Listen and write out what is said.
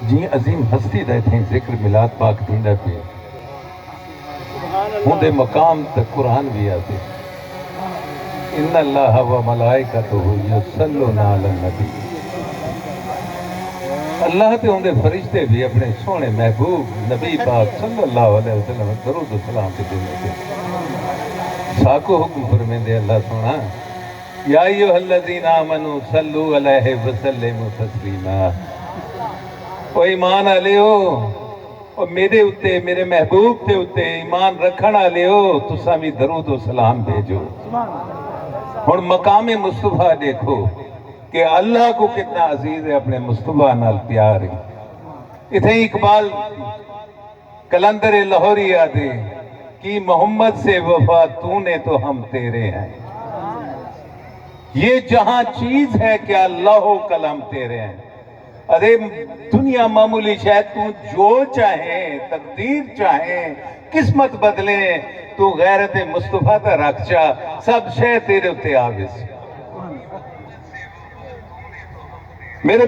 جی عظیم ہستی دے تھیں ذکر میلاد پاک دیندا پہ ہوں دے مقام تک قرآن بھی آتے ان اللہ و ملائکتہ یصلون علی النبی اللہ تے ہوں دے فرشتے بھی اپنے سونے محبوب نبی پاک صلی اللہ علیہ وسلم درود و سلام کے دن میں ساکو حکم فرمین دے اللہ سونا یا ایوہ الذین آمنوا صلو علیہ وسلم تسلیما او ایمان آلے ہو اور میرے اتے میرے محبوب تے اتے ایمان رکھنا لے ہو تو سامی درود و سلام بھیجو اور مقام مصطفیٰ دیکھو کہ اللہ کو کتنا عزیز ہے اپنے مصطفیٰ نال پیار ہے اتھے اقبال کلندر لاہوری آدھے کہ محمد سے وفا تو نے تو ہم تیرے ہیں یہ جہاں چیز ہے کہ اللہ و کلام تیرے ہیں ارے دنیا معمولی شاید تو جو چاہیں تقدیر چاہیں قسمت بدلیں تو غیرت مصطفیٰ تا رکھ چاہ سب شے تیرے اتے آویز میرے